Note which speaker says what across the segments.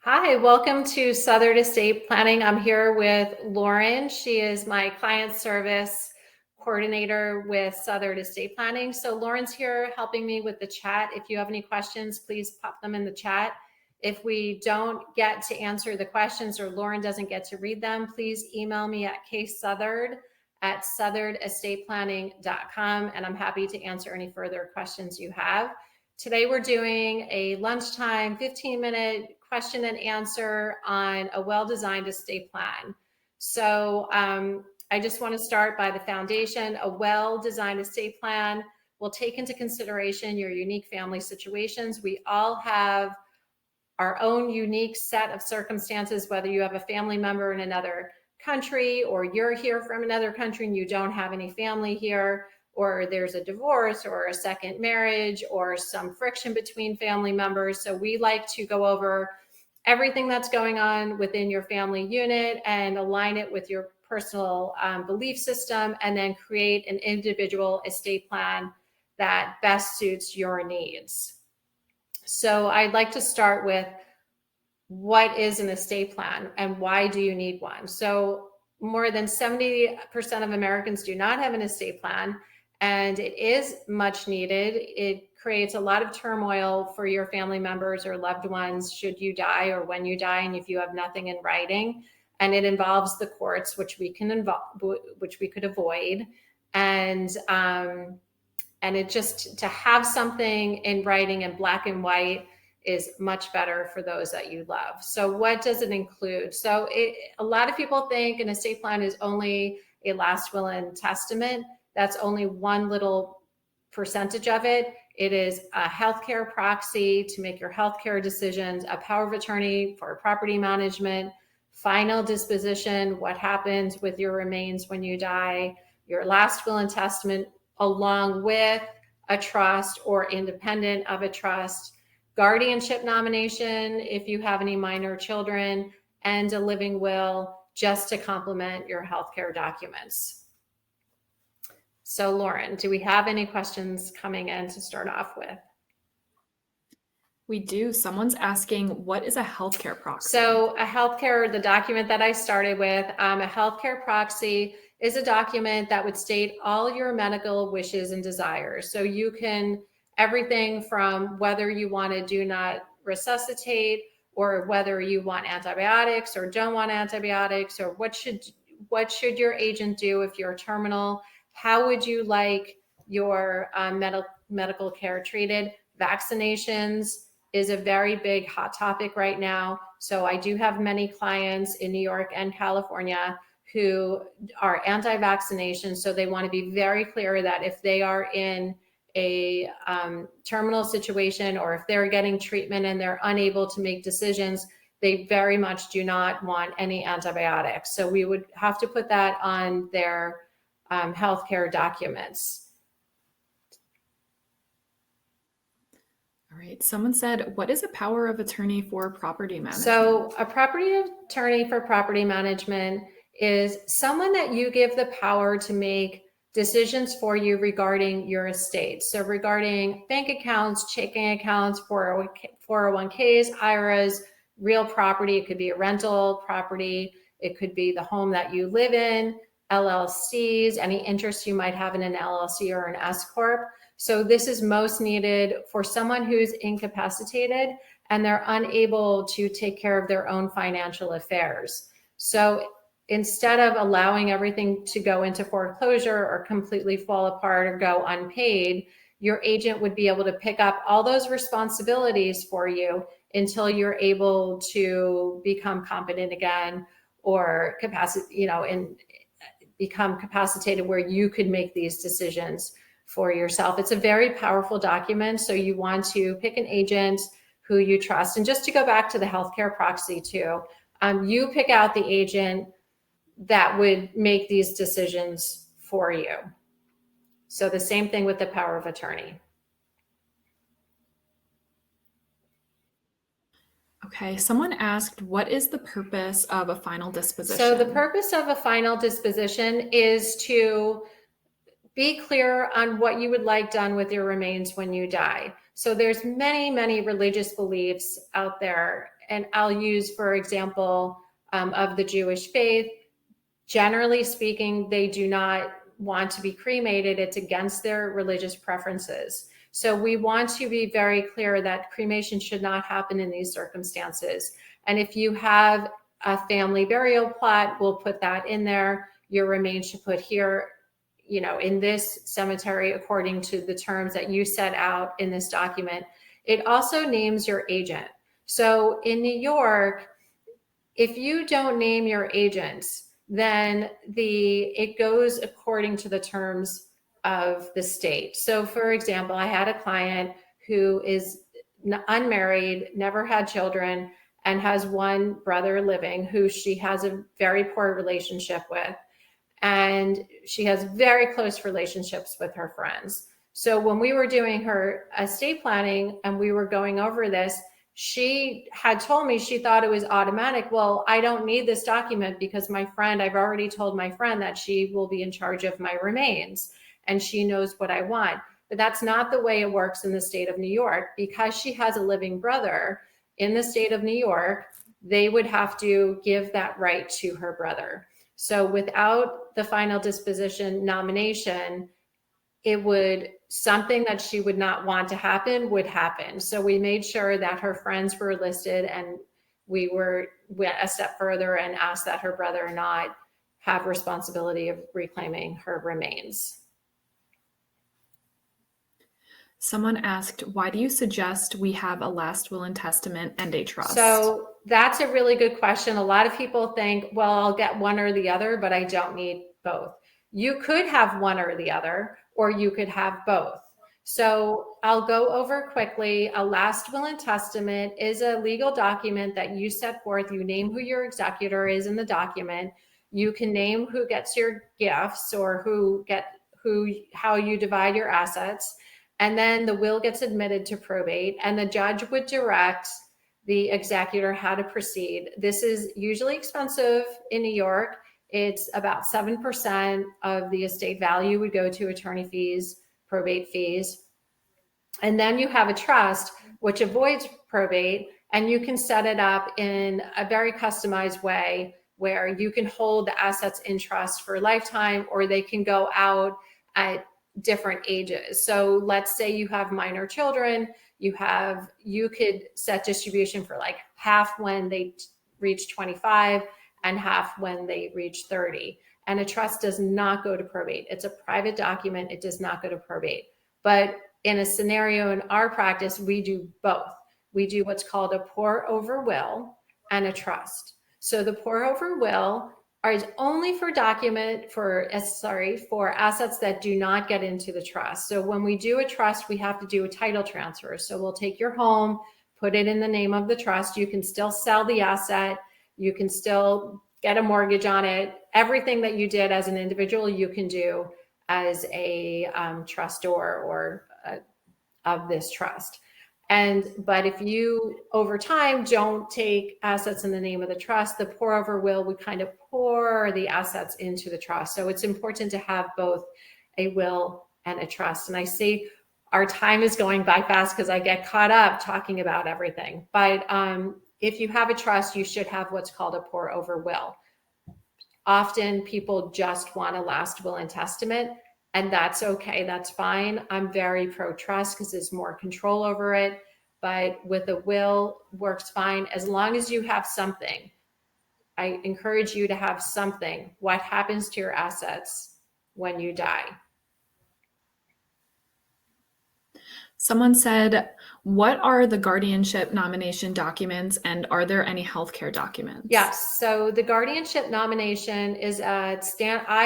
Speaker 1: Hi, welcome to Southard Estate Planning. I'm here with Lauren. She is my client service coordinator with Southard Estate Planning. So Lauren's here helping me with the chat. If you have any questions, please pop them in the chat. If we don't get to answer the questions or Lauren doesn't get to read them, please email me at ksouthard@southardestateplanning.com, and I'm happy to answer any further questions you have. Today we're doing a lunchtime 15-minute question and answer on a well-designed estate plan. So I just want to start by the foundation. A well-designed estate plan will take into consideration your unique family situations. We all have our own unique set of circumstances, whether you have a family member in another country or you're here from another country and you don't have any family here, or there's a divorce or a second marriage or some friction between family members. So we like to go over everything that's going on within your family unit and align it with your personal belief system, and then create an individual estate plan that best suits your needs. So I'd like to start with what is an estate plan and why do you need one? So more than 70% of Americans do not have an estate plan, and it is much needed. It creates a lot of turmoil for your family members or loved ones should you die or when you die, and if you have nothing in writing. And it involves the courts, which we could avoid. And it just to have something in writing in black and white is much better for those that you love. So what does it include? So a lot of people think an estate plan is only a last will and testament. That's only one little percentage of it. It is a healthcare proxy to make your healthcare decisions, a power of attorney for property management, final disposition, what happens with your remains when you die, your last will and testament, along with a trust or independent of a trust, guardianship nomination if you have any minor children, and a living will just to complement your healthcare documents. So Lauren, do we have any questions coming in to start off with?
Speaker 2: We do. Someone's asking, what is a healthcare proxy?
Speaker 1: So a healthcare, the document that I started with, a healthcare proxy is a document that would state all your medical wishes and desires. So you can, everything from whether you want to do not resuscitate, or whether you want antibiotics or don't want antibiotics, or what should your agent do if you're terminal? How would you like your medical care treated? Vaccinations is a very big hot topic right now. So I do have many clients in New York and California who are anti-vaccination. So they want to be very clear that if they are in a terminal situation, or if they're getting treatment and they're unable to make decisions, they very much do not want any antibiotics. So we would have to put that on their healthcare documents.
Speaker 2: All right. Someone said, what is a power of attorney for property management?
Speaker 1: So a property attorney for property management is someone that you give the power to make decisions for you regarding your estate. So regarding bank accounts, checking accounts, 401ks, IRAs, real property. It could be a rental property. It could be the home that you live in, LLCs, any interest you might have in an LLC or an S Corp. So this is most needed for someone who's incapacitated and they're unable to take care of their own financial affairs. So instead of allowing everything to go into foreclosure or completely fall apart or go unpaid, your agent would be able to pick up all those responsibilities for you until you're able to become competent again, or and become capacitated where you could make these decisions for yourself. It's a very powerful document. So you want to pick an agent who you trust. And just to go back to the healthcare proxy too, you pick out the agent that would make these decisions for you. So the same thing with the power of attorney.
Speaker 2: Okay, someone asked, what is the purpose of a final disposition?
Speaker 1: So the purpose of a final disposition is to be clear on what you would like done with your remains when you die. So there's many, many religious beliefs out there, and I'll use, for example, of the Jewish faith, generally speaking, they do not want to be cremated. It's against their religious preferences. So we want to be very clear that cremation should not happen in these circumstances. And if you have a family burial plot, we'll put that in there. Your remains should put here, in this cemetery according to the terms that you set out in this document. It also names your agent. So in New York, if you don't name your agents, then it goes according to the terms of the state. So for example, I had a client who is unmarried, never had children, and has one brother living who she has a very poor relationship with. And she has very close relationships with her friends. So when we were doing her estate planning and we were going over this, she had told me she thought it was automatic. Well, I don't need this document because I've already told my friend that she will be in charge of my remains and she knows what I want. But that's not the way it works in the state of New York. Because she has a living brother in the state of New York, they would have to give that right to her brother. So without the final disposition nomination, something that she would not want to happen would happen. So we made sure that her friends were listed, and we went a step further and asked that her brother not have responsibility of reclaiming her remains.
Speaker 2: Someone asked, why do you suggest we have a last will and testament and a trust?
Speaker 1: So that's a really good question. A lot of people think, well, I'll get one or the other, but I don't need both. You could have one or the other, or you could have both. So I'll go over quickly. A last will and testament is a legal document that you set forth. You name who your executor is in the document. You can name who gets your gifts or how you divide your assets. And then the will gets admitted to probate, and the judge would direct the executor how to proceed. This is usually expensive in New York. It's about 7% of the estate value would go to attorney fees, probate fees. And then you have a trust, which avoids probate, and you can set it up in a very customized way where you can hold the assets in trust for a lifetime, or they can go out at different ages. So let's say you have minor children, you could set distribution for like half when they reach 25 and half when they reach 30. And a trust does not go to probate. It's a private document. It does not go to probate. But in a scenario in our practice, we do both. We do what's called a pour over will and a trust. So the pour over will is only for assets that do not get into the trust. So when we do a trust, we have to do a title transfer. So we'll take your home, put it in the name of the trust. You can still sell the asset. You can still get a mortgage on it. Everything that you did as an individual, you can do as a trustor of this trust. But if you over time don't take assets in the name of the trust, the pour over will would kind of pour the assets into the trust. So it's important to have both a will and a trust. And I see our time is going by fast because I get caught up talking about everything. But if you have a trust, you should have what's called a pour over will. Often people just want a last will and testament. And that's okay, that's fine. I'm very pro trust because there's more control over it. But with a will, works fine as long as you have something. I encourage you to have something. What happens to your assets when you die?
Speaker 2: Someone said, what are the guardianship nomination documents, and are there any healthcare documents?
Speaker 1: Yes. So the guardianship nomination is I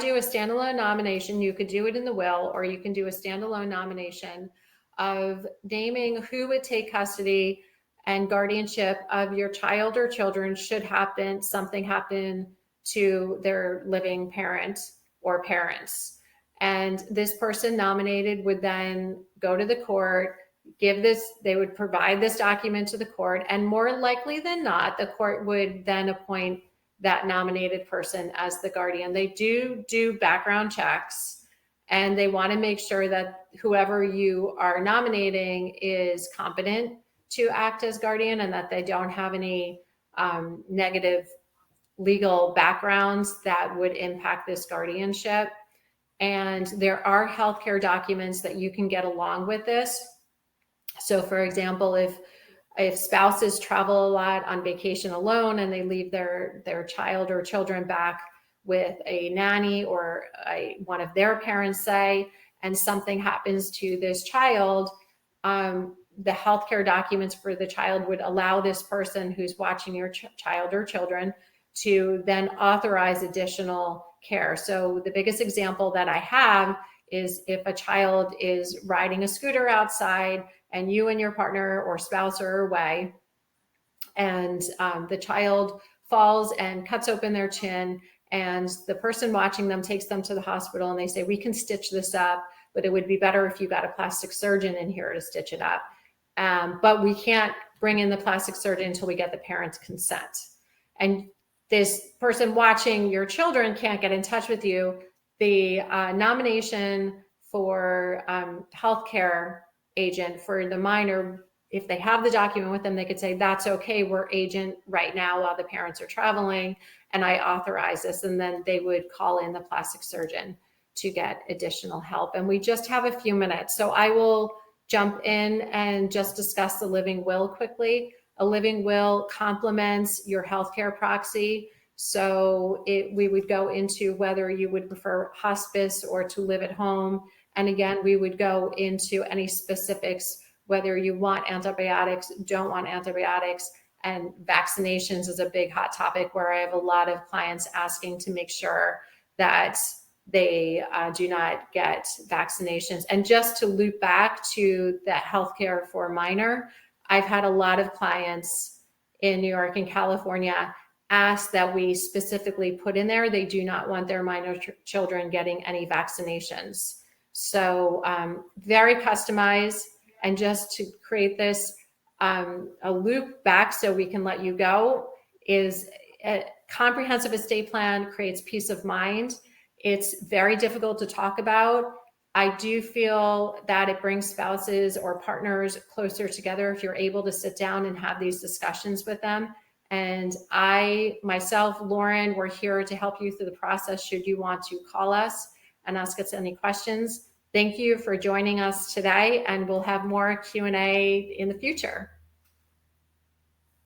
Speaker 1: do a standalone nomination. You could do it in the will, or you can do a standalone nomination of naming who would take custody and guardianship of your child or children should something happen to their living parent or parents. And this person nominated would then go to the court, they would provide this document to the court, and more likely than not, the court would then appoint that nominated person as the guardian. They do background checks, and they want to make sure that whoever you are nominating is competent, to act as guardian and that they don't have any negative legal backgrounds that would impact this guardianship. And there are healthcare documents that you can get along with this. So for example, if spouses travel a lot on vacation alone and they leave their child or children back with a nanny or one of their parents, say, and something happens to this child, the healthcare documents for the child would allow this person who's watching your child or children to then authorize additional care. So the biggest example that I have is if a child is riding a scooter outside and you and your partner or spouse are away, and the child falls and cuts open their chin, and the person watching them takes them to the hospital and they say, we can stitch this up, but it would be better if you got a plastic surgeon in here to stitch it up. But we can't bring in the plastic surgeon until we get the parents' consent. And this person watching your children can't get in touch with you. The nomination for healthcare agent for the minor, if they have the document with them, they could say, that's okay, we're agent right now while the parents are traveling, and I authorize this. And then they would call in the plastic surgeon to get additional help. And we just have a few minutes. So I will jump in and just discuss the living will quickly. A living will complements your healthcare proxy. So we would go into whether you would prefer hospice or to live at home. And again, we would go into any specifics, whether you want antibiotics, don't want antibiotics, and vaccinations is a big hot topic where I have a lot of clients asking to make sure that they do not get vaccinations. And just to loop back to that healthcare for minor, I've had a lot of clients in New York and California ask that we specifically put in there they do not want their minor children getting any vaccinations. So very customized. And just to create this a loop back so we can let you go is a comprehensive estate plan creates peace of mind. It's very difficult to talk about. I do feel that it brings spouses or partners closer together if you're able to sit down and have these discussions with them. And I, myself, Lauren, we're here to help you through the process should you want to call us and ask us any questions. Thank you for joining us today, and we'll have more Q&A in the future.